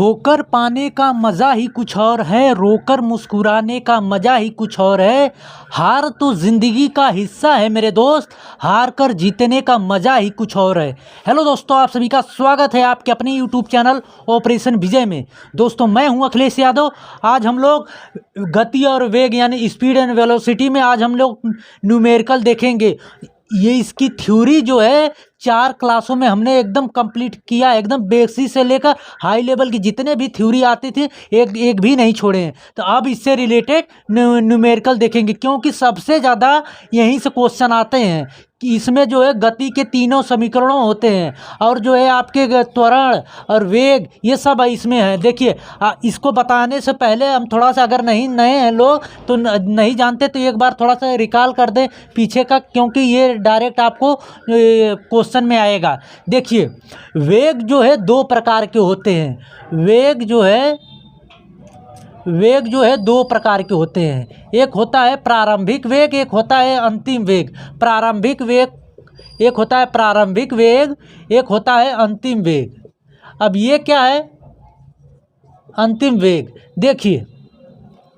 ठोकर पाने का मज़ा ही कुछ और है, रोकर मुस्कुराने का मज़ा ही कुछ और है। हार तो ज़िंदगी का हिस्सा है मेरे दोस्त, हार कर जीतने का मज़ा ही कुछ और है। हेलो दोस्तों, आप सभी का स्वागत है आपके अपने यूट्यूब चैनल ऑपरेशन विजय में। दोस्तों, मैं हूं अखिलेश यादव। आज हम लोग गति और वेग यानी स्पीड एंड वेलोसिटी में आज हम लोग न्यूमेरिकल देखेंगे। ये इसकी थ्योरी जो है 4 क्लासों में हमने एकदम कंप्लीट किया, एकदम बेसिक से लेकर हाई लेवल की जितने भी थ्योरी आती थी एक भी नहीं छोड़े हैं। तो अब इससे रिलेटेड न्यूमेरिकल देखेंगे, क्योंकि सबसे ज़्यादा यहीं से क्वेश्चन आते हैं कि इसमें जो है गति के तीनों समीकरणों होते हैं और जो है आपके त्वरण और वेग ये सब इसमें है। देखिए, इसको बताने से पहले हम थोड़ा सा, अगर नहीं नए हैं लोग तो नहीं जानते तो एक बार थोड़ा सा रिकॉल कर दें पीछे का, क्योंकि ये डायरेक्ट आपको क्वेश्चन में आएगा। देखिए, वेग जो है 2 प्रकार के होते हैं। वेग जो है 2 प्रकार के होते हैं। एक होता है प्रारंभिक वेग, एक होता है अंतिम वेग। एक होता है प्रारंभिक वेग, एक होता है अंतिम वेग। अब ये क्या है अंतिम वेग? देखिए,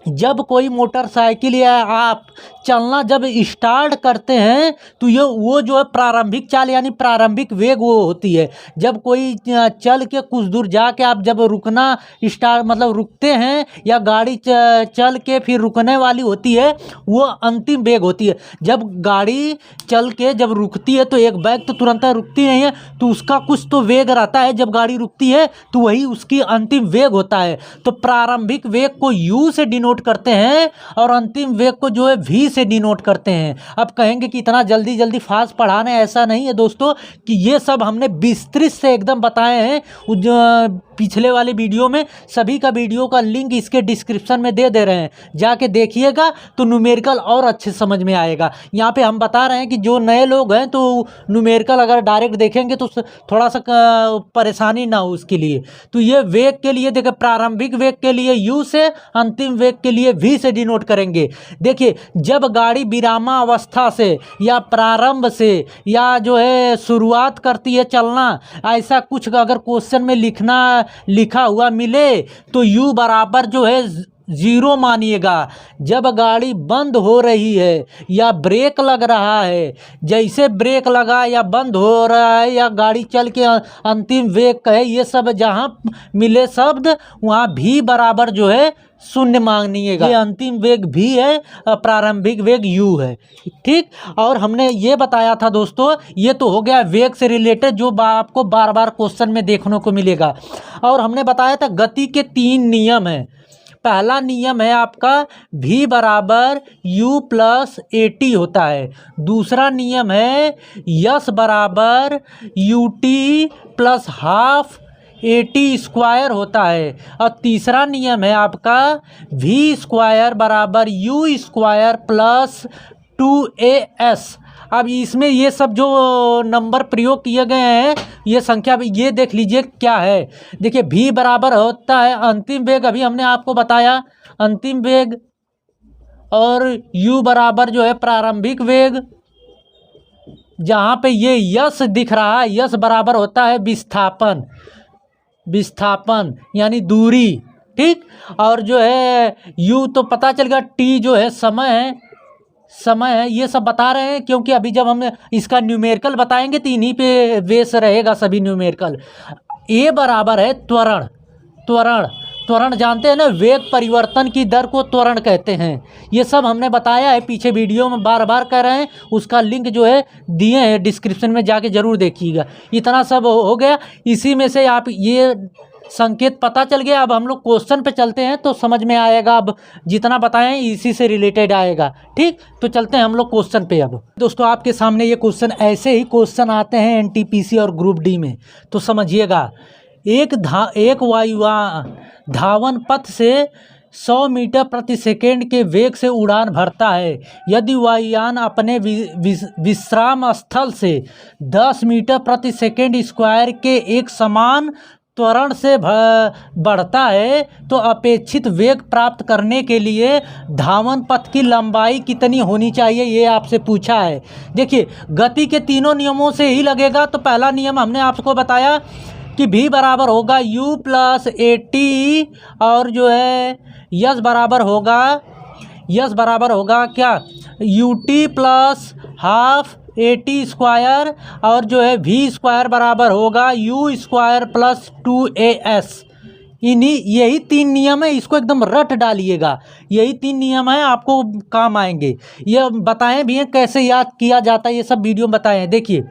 जब कोई मोटरसाइकिल या आप चलना जब स्टार्ट करते हैं तो वो जो है प्रारंभिक चाल यानी प्रारंभिक वेग वो होती है। जब कोई चल के कुछ दूर जाके आप जब रुकना स्टार्ट मतलब रुकते हैं या गाड़ी चल के फिर रुकने वाली होती है, वो अंतिम वेग होती है। जब गाड़ी चल के जब रुकती है तो एक वेग तो तुरंत रुकती नहीं है, तो उसका कुछ तो वेग रहता है। जब गाड़ी रुकती है तो वही उसकी अंतिम वेग होता है। तो प्रारंभिक वेग को U से डिनोट करते हैं और अंतिम वेग को जो है V से डिनोट करते हैं। अब कहेंगे कि इतना जल्दी फास्ट पढ़ाने, ऐसा नहीं है दोस्तों, कि ये सब हमने विस्तृत से एकदम बताए हैं पिछले वाले वीडियो में। सभी का वीडियो का लिंक इसके डिस्क्रिप्शन में दे रहे हैं, जाके देखिएगा तो न्यूमेरिकल और अच्छे समझ में आएगा। यहाँ पे हम बता रहे हैं कि जो नए लोग हैं तो न्यूमेरिकल अगर डायरेक्ट देखेंगे तो थोड़ा सा परेशानी ना हो उसके लिए। तो ये वेग के लिए देखिए, प्रारंभिक वेग के लिए U से, अंतिम वेग के लिए V से डिनोट करेंगे। देखिए, जब गाड़ी विरामावस्था से या प्रारंभ से या जो है शुरुआत करती है चलना, ऐसा कुछ अगर क्वेश्चन में लिखा हुआ मिले तो U बराबर जो है 0 मानिएगा। जब गाड़ी बंद हो रही है या ब्रेक लग रहा है, जैसे ब्रेक लगा या बंद हो रहा है या गाड़ी चल के अंतिम वेग का है, ये सब जहाँ मिले शब्द वहाँ V बराबर जो है 0 मांगिएगा। ये अंतिम वेग V है, प्रारंभिक वेग U है, ठीक। और हमने ये बताया था दोस्तों, ये तो हो गया वेग से रिलेटेड जो आपको बार बार क्वेश्चन में देखने को मिलेगा। और हमने बताया था गति के 3 नियम हैं। पहला नियम है आपका V बराबर U प्लस AT होता है। दूसरा नियम है यस बराबर UT plus half AT square होता है। और तीसरा नियम है आपका V स्क्वायर बराबर U स्क्वायर प्लस 2AS। अब इसमें ये सब जो नंबर प्रयोग किए गए हैं, ये संख्या ये देख लीजिए क्या है। देखिए, V बराबर होता है अंतिम वेग, अभी हमने आपको बताया अंतिम वेग, और U बराबर जो है प्रारंभिक वेग। जहाँ पे ये यस दिख रहा है, यस बराबर होता है विस्थापन यानी दूरी, ठीक। और जो है U तो पता चल गया, T जो है समय है। ये सब बता रहे हैं क्योंकि अभी जब हम इसका न्यूमेरिकल बताएंगे तो इन्हीं पे बेस रहेगा सभी न्यूमेरिकल। A बराबर है त्वरण जानते हैं ना, वेग परिवर्तन की दर को त्वरण कहते हैं। ये सब हमने बताया है पीछे वीडियो में, बार बार कह रहे हैं, उसका लिंक जो है दिए हैं डिस्क्रिप्शन में, जाके ज़रूर देखिएगा। इतना सब हो गया। इसी में से आप ये संकेत पता चल गया। अब हम लोग क्वेश्चन पे चलते हैं तो समझ में आएगा। अब जितना बताएं इसी से रिलेटेड आएगा, ठीक। तो चलते हैं हम लोग क्वेश्चन पे। अब दोस्तों, आपके सामने ये क्वेश्चन, ऐसे ही क्वेश्चन आते हैं NTPC और ग्रुप D में, तो समझिएगा। एक वायुयान धावन पथ से 100 मीटर प्रति सेकेंड के वेग से उड़ान भरता है। यदि वायुयान अपने विश्राम स्थल से 10 मीटर प्रति सेकेंड स्क्वायर के एक समान त्वरण से बढ़ता है तो अपेक्षित वेग प्राप्त करने के लिए धावन पथ की लंबाई कितनी होनी चाहिए, ये आपसे पूछा है। देखिए, गति के तीनों नियमों से ही लगेगा। तो पहला नियम हमने आपको बताया कि v बराबर होगा u प्लस AT और जो है यस बराबर होगा क्या UT plus half AT square और जो है v स्क्वायर बराबर होगा u स्क्वायर प्लस 2AS। यही 3 नियम है, इसको एकदम रट डालिएगा। यही 3 नियम है, आपको काम आएंगे। ये बताएं भी हैं कैसे याद किया जाता है, ये सब वीडियो में बताए हैं। देखिए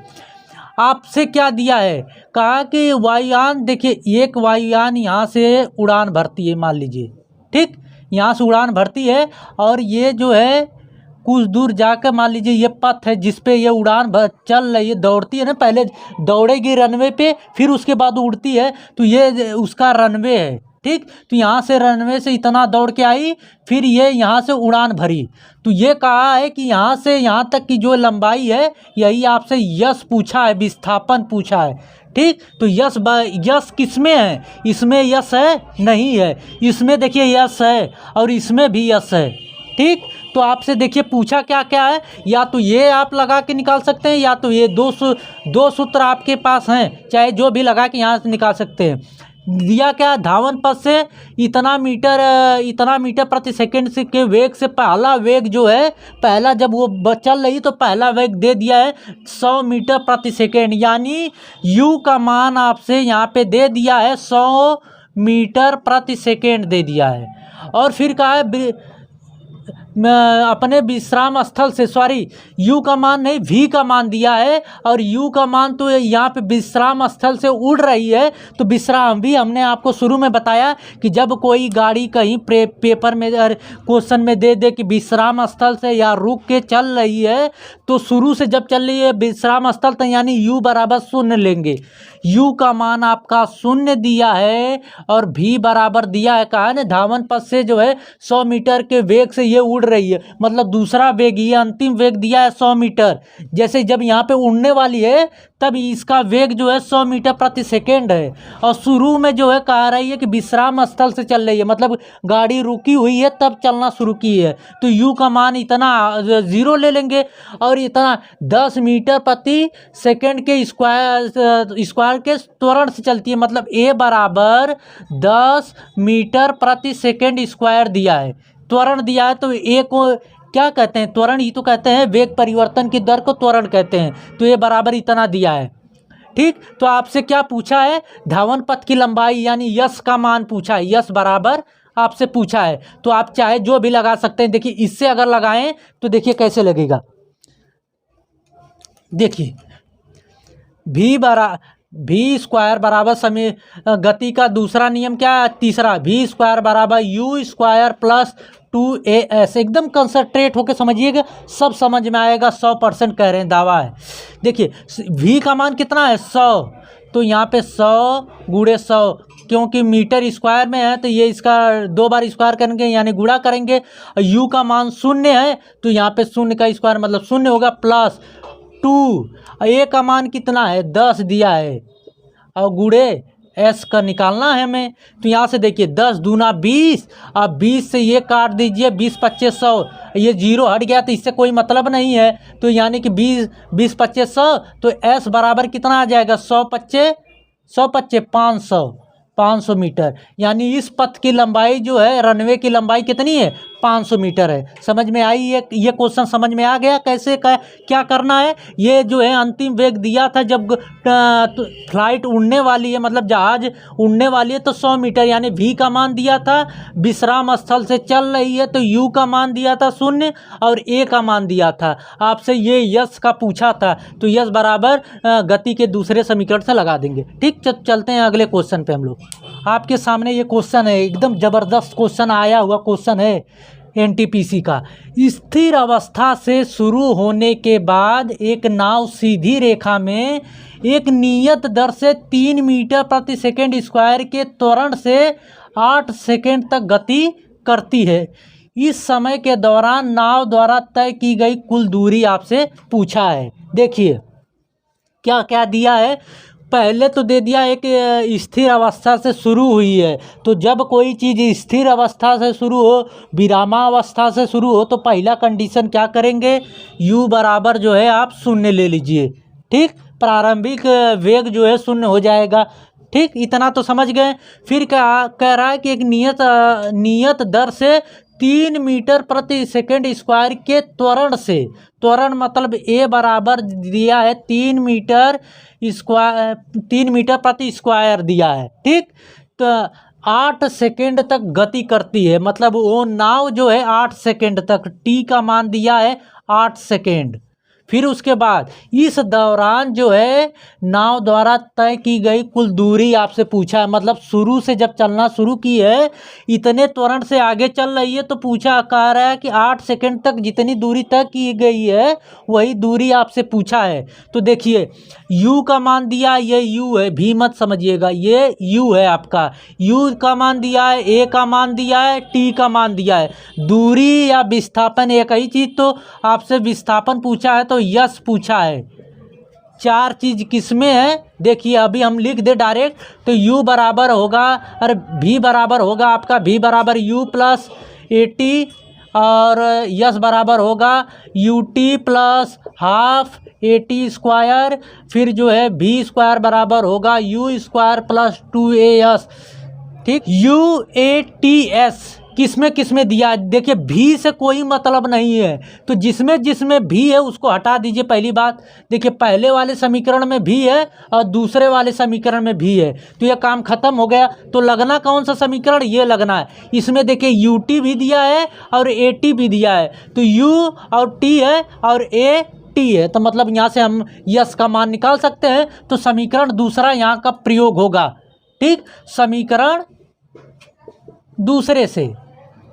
आपसे क्या दिया है, कहा कि वायुयान, देखिए एक वायुयान यहाँ से उड़ान भरती है, मान लीजिए, ठीक, यहाँ से उड़ान भरती है और ये जो है कुछ दूर जाकर मान लीजिए ये पथ है जिस पे ये उड़ान चल रही है, दौड़ती है ना, पहले दौड़ेगी रनवे पे, फिर उसके बाद उड़ती है, तो ये उसका रनवे है, ठीक। तो यहाँ से रनवे से इतना दौड़ के आई, फिर ये यहाँ से उड़ान भरी। तो ये कहा है कि यहाँ से यहाँ तक की जो लंबाई है, यही आपसे यस पूछा है, विस्थापन पूछा है, ठीक। तो यस किस में है, इसमें यस है नहीं है, इसमें देखिए यस है और इसमें भी यस है, ठीक। तो आपसे देखिए पूछा क्या क्या है, या तो ये आप लगा के निकाल सकते हैं, या तो ये दो सूत्र आपके पास हैं, चाहे जो भी लगा के यहाँ से निकाल सकते हैं। दिया क्या, धावन पथ से इतना मीटर प्रति सेकंड से के वेग से पहला वेग जो है, पहला जब वो चल रही तो पहला वेग दे दिया है 100 मीटर प्रति सेकंड, यानी u का मान आपसे यहाँ पे दे दिया है 100 मीटर प्रति सेकंड दे दिया है। और फिर कहा है अपने विश्राम स्थल से, सॉरी u का मान नहीं v का मान दिया है, और u का मान तो यहाँ पे विश्राम स्थल से उड़ रही है। तो विश्राम भी हमने आपको शुरू में बताया कि जब कोई गाड़ी कहीं पेपर में क्वेश्चन में दे दे कि विश्राम स्थल से या रुक के चल रही है, तो शुरू से जब चल रही है विश्राम स्थल तो यानी u बराबर 0 लेंगे। u का मान आपका 0 दिया है और v बराबर दिया है, कहा है ना, धावन पथ से जो है 100 मीटर के वेग से ये उड़ रही है, मतलब दूसरा वेग, ये अंतिम वेग दिया है 100 मीटर। जैसे जब यहाँ पे उड़ने वाली है तब इसका वेग जो है 100 मीटर प्रति सेकेंड है, और शुरू में जो है कह रही है कि विश्राम स्थल से चल रही है, मतलब गाड़ी रुकी हुई है तब चलना शुरू की है। तो u का मान इतना 0 ले लेंगे, और इतना 10 मीटर प्रति सेकेंड के स्क्वायर के त्वरण से चलती है, मतलब a बराबर 10 मीटर प्रति सेकेंड स्क्वायर दिया है, त्वरण दिया है। तो a को क्या कहते हैं, त्वरण ही तो कहते हैं, वेग परिवर्तन की दर को त्वरण कहते हैं। तो ये बराबर इतना दिया है, ठीक। तो आपसे क्या पूछा है, धावन पथ की लंबाई यानी यस का मान पूछा है, यस बराबर आपसे पूछा है। तो आप चाहे जो भी लगा सकते हैं। देखिए इससे अगर लगाएं तो देखिए कैसे लगेगा, देखिए v स्क्वायर बराबर समय गति का दूसरा नियम क्या है, तीसरा, v स्क्वायर बराबर u स्क्वायर प्लस 2as। एकदम कंसंट्रेट होकर समझिएगा, सब समझ में आएगा, 100% कह रहे हैं, दावा है। देखिए v का मान कितना है 100, तो यहाँ पे 100 गुणे 100, क्योंकि मीटर स्क्वायर में है तो ये इसका 2 बार स्क्वायर करेंगे यानी गुणा करेंगे। u का मान 0 है तो यहाँ पे 0 का स्क्वायर मतलब 0 होगा, प्लस 2, a का मान कितना है 10 दिया है, और गुणे s का निकालना है हमें। तो यहाँ से देखिए 10 दूना 20, अब 20 से ये काट दीजिए, 20 25 100, ये 0 हट गया तो इससे कोई मतलब नहीं है। तो यानी कि 20 25 100, तो s बराबर कितना आ जाएगा 100 25 500 मीटर। यानी इस पथ की लंबाई जो है, रनवे की लंबाई कितनी है 500 मीटर है। समझ में आई, ये क्वेश्चन समझ में आ गया कैसे क्या करना है। ये जो है अंतिम वेग दिया था जब फ्लाइट उड़ने वाली है, मतलब जहाज उड़ने वाली है, तो 100 मीटर यानी v का मान दिया था, विश्राम स्थल से चल रही है तो u का मान दिया था 0 और a का मान दिया था। आपसे ये यस का पूछा था, तो यस बराबर गति के दूसरे समीकरण से लगा देंगे, ठीक। चलते हैं अगले क्वेश्चन पे हम लोग। आपके सामने ये क्वेश्चन है, एकदम ज़बरदस्त क्वेश्चन आया हुआ क्वेश्चन है एनटीपीसी का। स्थिर अवस्था से शुरू होने के बाद एक नाव सीधी रेखा में एक नियत दर से 3 मीटर प्रति सेकंड स्क्वायर के त्वरण से 8 सेकंड तक गति करती है। इस समय के दौरान नाव द्वारा तय की गई कुल दूरी आपसे पूछा है। देखिए क्या क्या दिया है, पहले तो दे दिया एक स्थिर अवस्था से शुरू हुई है, तो जब कोई चीज़ स्थिर अवस्था से शुरू हो, विरामावस्था से शुरू हो, तो पहला कंडीशन क्या करेंगे, u बराबर जो है आप 0 ले लीजिए, ठीक। प्रारंभिक वेग जो है 0 हो जाएगा। ठीक, इतना तो समझ गए। फिर क्या कह रहा है कि एक नियत दर से 3 मीटर प्रति सेकंड स्क्वायर के त्वरण से, त्वरण मतलब ए बराबर दिया है 3 मीटर प्रति स्क्वायर दिया है। ठीक, तो 8 सेकंड तक गति करती है, मतलब वो नाव जो है 8 सेकंड तक, टी का मान दिया है 8 सेकंड। फिर उसके बाद इस दौरान जो है नाव द्वारा तय की गई कुल दूरी आपसे पूछा है, मतलब शुरू से जब चलना शुरू की है इतने त्वरण से आगे चल रही है, तो पूछा कह रहा है कि 8 सेकंड तक जितनी दूरी तय की गई है वही दूरी आपसे पूछा है। तो देखिए u का मान दिया, ये u है, भी मत समझिएगा, ये u है आपका, u का मान दिया है, a का मान दिया है, t का मान दिया है। दूरी या विस्थापन एक ही चीज़, तो आपसे विस्थापन पूछा है तो यस पूछा है। 4 चीज़ किसमें है देखिए, अभी हम लिख दे डायरेक्ट, तो u बराबर होगा, अरे v बराबर होगा आपका, v बराबर u प्लस AT, और यस बराबर होगा UT plus half AT square, फिर जो है v स्क्वायर बराबर होगा u स्क्वायर प्लस 2AS। ठीक, UATS किसमें दिया, देखिए भी से कोई मतलब नहीं है, तो जिसमें भी है उसको हटा दीजिए। पहली बात देखिए, पहले वाले समीकरण में भी है और दूसरे वाले समीकरण में भी है, तो ये काम खत्म हो गया। तो लगना कौन सा समीकरण, ये लगना है। इसमें देखिए UT भी दिया है और AT भी दिया है, तो U और T है और AT है, तो मतलब यहाँ से हम यस का मान निकाल सकते हैं। तो समीकरण दूसरा यहाँ का प्रयोग होगा। ठीक, समीकरण दूसरे से,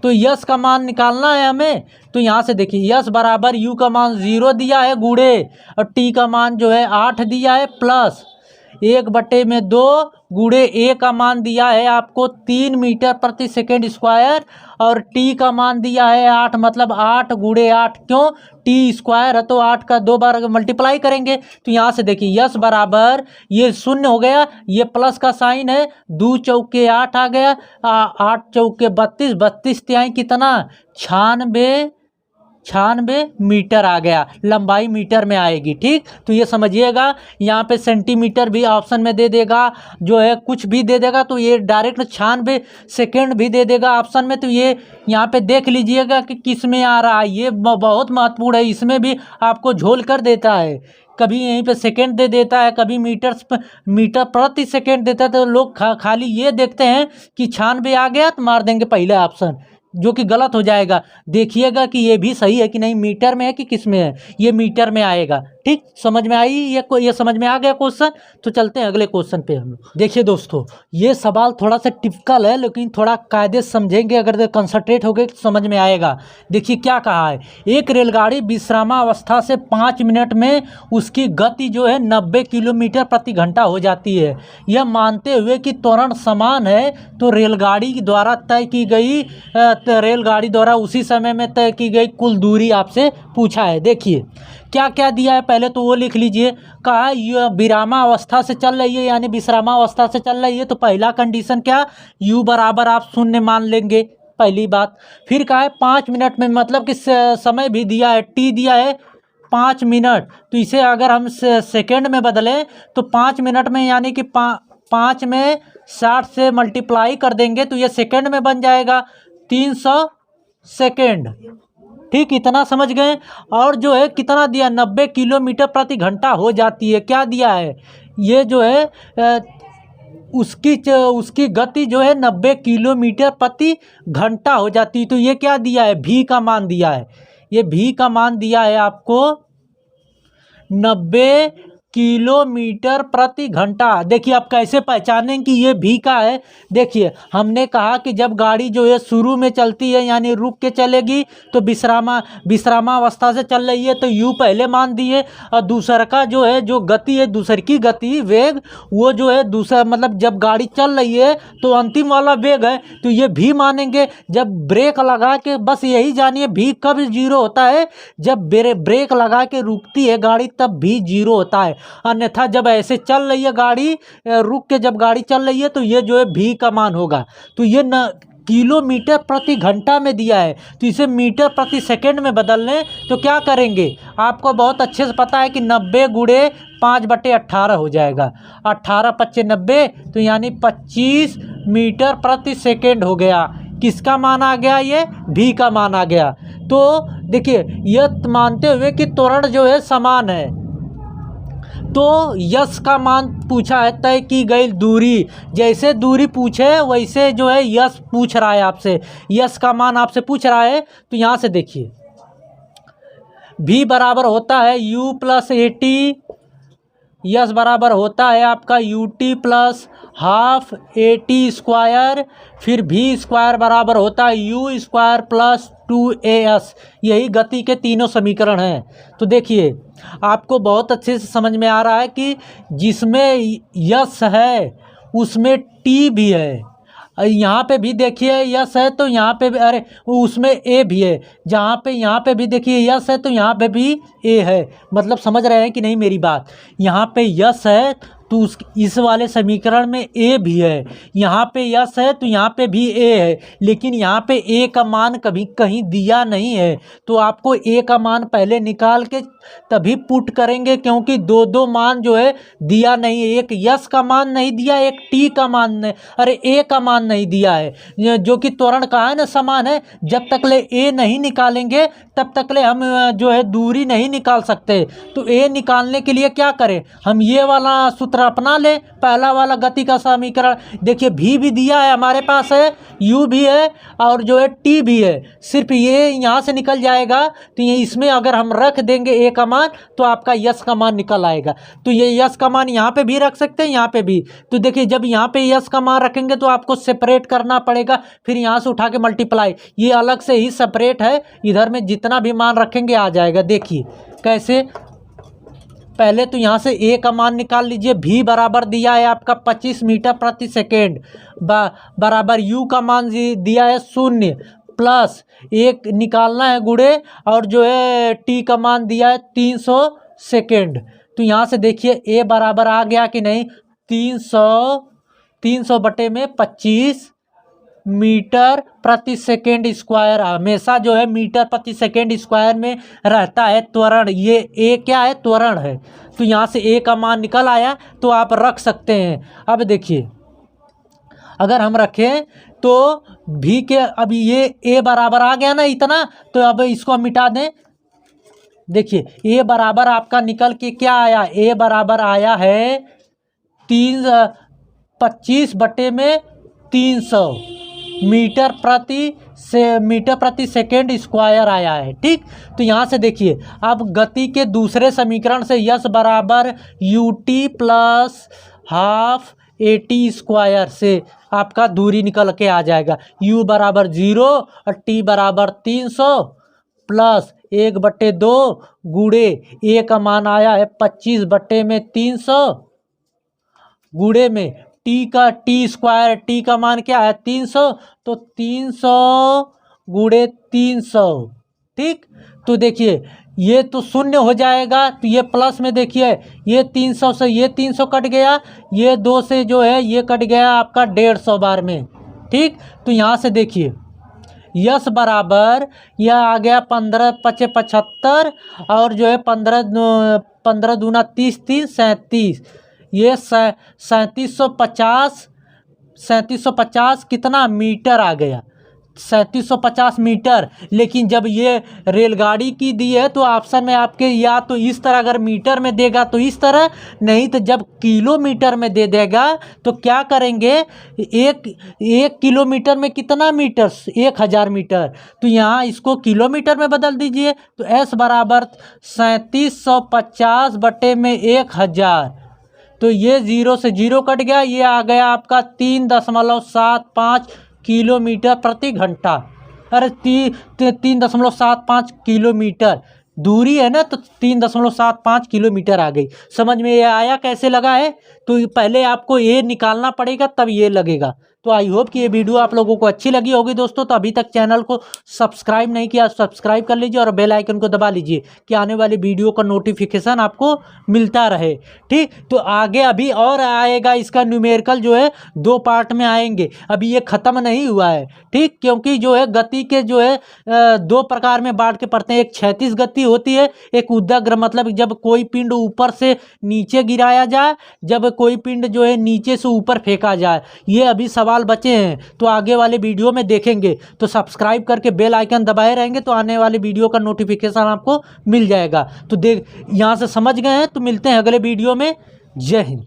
तो यस का मान निकालना है हमें। तो यहाँ से देखिए यस बराबर यू का मान 0 दिया है गुणे, और टी का मान जो है 8 दिया है, प्लस 1/2 गुणे ए का मान दिया है आपको 3 मीटर प्रति सेकंड स्क्वायर, और टी का मान दिया है 8, मतलब 8 गुणे 8, क्यों, टी स्क्वायर है तो 8 का 2 बार मल्टीप्लाई करेंगे। तो यहाँ से देखिए यस बराबर, ये 0 हो गया, ये प्लस का साइन है, 2 चौके 8 आ गया, 8 चौके 32, 32 तिहाई कितना, 96 मीटर आ गया, लंबाई मीटर में आएगी। ठीक, तो ये समझिएगा, यहाँ पे सेंटीमीटर भी ऑप्शन में दे देगा, जो है कुछ भी दे देगा, तो ये डायरेक्ट 96 सेकेंड भी दे देगा ऑप्शन में। तो ये यहाँ पे देख लीजिएगा कि किस में आ रहा है, ये बहुत महत्वपूर्ण है, इसमें भी आपको झोल कर देता है, कभी यहीं पे सेकेंड दे देता है, कभी मीटर प्रति सेकेंड देता है। तो लोग खाली ये देखते हैं कि 96 आ गया तो मार देंगे पहला ऑप्शन, जो कि गलत हो जाएगा। देखिएगा कि ये भी सही है कि नहीं, मीटर में है कि किस में है, ये मीटर में आएगा। ठीक, समझ में आई, ये समझ में आ गया क्वेश्चन। तो चलते हैं अगले क्वेश्चन पे हम लोग। देखिए दोस्तों, ये सवाल थोड़ा सा टिपिकल है, लेकिन थोड़ा कायदे समझेंगे, अगर कंसंट्रेट हो गए तो समझ में आएगा। देखिए क्या कहा है, एक रेलगाड़ी विश्रामावस्था से 5 मिनट में उसकी गति जो है 90 किलोमीटर प्रति घंटा हो जाती है। यह मानते हुए कि त्वरण समान है, तो रेलगाड़ी द्वारा उसी समय में तय की गई कुल दूरी आपसे पूछा है। देखिए क्या क्या दिया है, पहले तो वो लिख लीजिए। कहा यह विरामावस्था से चल रही है, यानी विश्रामावस्था से चल रही है, तो पहला कंडीशन क्या, u बराबर आप 0 मान लेंगे, पहली बात। फिर कहा है 5 मिनट में, मतलब कि समय भी दिया है, t दिया है 5 मिनट, तो इसे अगर हम सेकेंड में बदलें तो 5 मिनट में, यानी कि 5 में 60 से मल्टीप्लाई कर देंगे तो ये सेकेंड में बन जाएगा 300 सेकेंड। ठीक, इतना समझ गए। और जो है कितना दिया, 90 किलोमीटर प्रति घंटा हो जाती है, क्या दिया है, ये जो है उसकी गति जो है 90 किलोमीटर प्रति घंटा हो जाती है। तो ये क्या दिया है, भी का मान दिया है, ये भी का मान दिया है आपको 90 किलोमीटर प्रति घंटा। देखिए आप कैसे पहचानें कि ये भी का है, देखिए हमने कहा कि जब गाड़ी जो है शुरू में चलती है, यानी रुक के चलेगी, तो विश्रामावस्था से चल रही है, तो यू पहले मान दिए, और दूसर का जो है जो गति है, दूसर की गति वेग, वो जो है दूसरा, मतलब जब गाड़ी चल रही है तो अंतिम वाला वेग है, तो ये भी मानेंगे। जब ब्रेक लगा के, बस यही जानिए भी कब 0 होता है, जब ब्रेक लगा के रुकती है गाड़ी तब भी 0 होता है, अन्यथा जब ऐसे चल रही है गाड़ी, रुक के जब गाड़ी चल रही है, तो ये जो है भी का मान होगा। तो ये न किलोमीटर प्रति घंटा में दिया है, तो इसे मीटर प्रति सेकंड में बदल लें तो क्या करेंगे, आपको बहुत अच्छे से पता है कि 90 गुणे 5/18 हो जाएगा। 18 पच्चे 90, तो यानी 25 मीटर प्रति सेकंड हो गया। किसका मान आ गया, ये भी का मान आ गया। तो देखिए, यह मानते हुए कि त्वरण जो है समान है, तो यश का मान पूछा है, तय की गई दूरी, जैसे दूरी पूछे वैसे जो है यश पूछ रहा है आपसे, यश का मान आपसे पूछ रहा है। तो यहाँ से देखिए, v बराबर होता है u प्लस ए टी, यश बराबर होता है आपका U T plus half A T square, फिर v स्क्वायर बराबर होता है यू स्क्वायर प्लस 2as। यही गति के तीनों समीकरण हैं। तो देखिए, आपको बहुत अच्छे से समझ में आ रहा है कि जिसमें यश है उसमें टी भी है, यहाँ पे भी देखिए यश है तो यहाँ पे भी, अरे उसमें ए भी है, जहाँ पे यहाँ पे भी देखिए यश है तो यहाँ पे भी ए है। मतलब समझ रहे हैं कि नहीं मेरी बात, यहाँ पे यश है तो इस वाले समीकरण में ए भी है, यहाँ पे यश है तो यहाँ पे भी ए है, लेकिन यहाँ पे ए का मान कभी कहीं दिया नहीं है। तो आपको ए का मान पहले निकाल के तभी पुट करेंगे, क्योंकि दो दो मान जो है दिया नहीं है, एक यश का मान नहीं दिया, एक टी का मान नहीं, अरे ए का मान नहीं दिया है, जो कि त्वरण का है ना समान है। जब तक ले ए नहीं निकालेंगे तब तक ले हम जो है दूरी नहीं निकाल सकते। तो ए निकालने के लिए क्या करें, हम ये वाला सूत्र अपना ले, पहला वाला गति का समीकरण। देखिए भी दिया है हमारे पास है, u भी है और जो है t भी है, सिर्फ ये यहाँ से निकल जाएगा। तो ये इसमें अगर हम रख देंगे a का मान तो आपका यश का मान निकल आएगा। तो ये यश का मान यहाँ पे भी रख सकते हैं, यहाँ पे भी। तो देखिए, जब यहाँ पे यश का मान रखेंगे तो आपको सेपरेट करना पड़ेगा, फिर यहाँ से उठा के मल्टीप्लाई, ये अलग से ही सेपरेट है, इधर में जितना भी मान रखेंगे आ जाएगा। देखिए कैसे, पहले तो यहाँ से ए का मान निकाल लीजिए। v बराबर दिया है आपका 25 मीटर प्रति सेकेंड, बराबर u का मान दिया है 0, प्लस एक निकालना है गुणे, और जो है t का मान दिया है 300 सेकेंड। तो यहाँ से देखिए a बराबर आ गया कि नहीं, 300 बटे में 25 मीटर प्रति सेकेंड स्क्वायर। हमेशा जो है मीटर प्रति सेकेंड स्क्वायर में रहता है त्वरण, ये ए क्या है, त्वरण है। तो यहाँ से ए का मान निकल आया, तो आप रख सकते हैं। अब देखिए, अगर हम रखें तो भी के, अब ये ए बराबर आ गया ना इतना, तो अब इसको हम मिटा दें। देखिए, ए बराबर आपका निकल के क्या आया, ए बराबर आया है 25 बटे में 300 मीटर प्रति सेकेंड स्क्वायर आया है। ठीक, तो यहाँ से देखिए, अब गति के दूसरे समीकरण से यश बराबर U T plus half A T square से आपका दूरी निकल के आ जाएगा। u बराबर 0 और t बराबर 300 प्लस 1/2 गुणे ए का मान आया है 25 बटे में 300 गुणे में टी स्क्वायर, टी का मान क्या है 300, तो 300 गुणे 300। ठीक, तो देखिए ये तो शून्य हो जाएगा, तो ये प्लस में देखिए, ये 300 से ये 300 कट गया, ये 2 से जो है ये कट गया आपका 150 बार में। ठीक, तो यहाँ से देखिए यश बराबर यह आ गया 15 पचे 75 और जो है 15 दूना 30 3 37, ये 3750 कितना मीटर आ गया, 3750 मीटर। लेकिन जब ये रेलगाड़ी की दी है तो ऑप्शन में आपके या तो इस तरह, अगर मीटर में देगा तो इस तरह, नहीं तो जब किलोमीटर में दे देगा तो क्या करेंगे, एक किलोमीटर में कितना मीटर, 1000 मीटर। तो यहाँ इसको किलोमीटर में बदल दीजिए, तो s बराबर 3750 बटे में 1000, तो ये 0 से 0 कट गया, ये आ गया आपका 3.75 किलोमीटर प्रति घंटा। अरे 3.75 किलोमीटर दूरी है ना, तो 3.75 किलोमीटर आ गई। समझ में ये आया कैसे लगा है। तो तो पहले आपको ये निकालना पड़ेगा तब ये लगेगा। तो आई होप कि ये वीडियो आप लोगों को अच्छी लगी होगी दोस्तों। तो अभी तक चैनल को सब्सक्राइब नहीं किया, सब्सक्राइब कर लीजिए और बेल आइकन को दबा लीजिए कि आने वाली वीडियो का नोटिफिकेशन आपको मिलता रहे। ठीक, तो आगे अभी और आएगा, इसका न्यूमेरिकल जो है 2 पार्ट में आएंगे, अभी ये ख़त्म नहीं हुआ है। ठीक, क्योंकि जो है गति के जो है 2 प्रकार में बांट के पढ़ते हैं। एक क्षैतिज गति होती है, एक उदग्र, मतलब जब कोई पिंड ऊपर से नीचे गिराया जाए, जब कोई पिंड जो है नीचे से ऊपर फेंका जाए। ये अभी सवाल बचे हैं, तो आगे वाले वीडियो में देखेंगे। तो सब्सक्राइब करके बेल आइकन दबाए रहेंगे तो आने वाले वीडियो का नोटिफिकेशन आपको मिल जाएगा। तो देख, यहाँ से समझ गए हैं, तो मिलते हैं अगले वीडियो में। जय हिंद।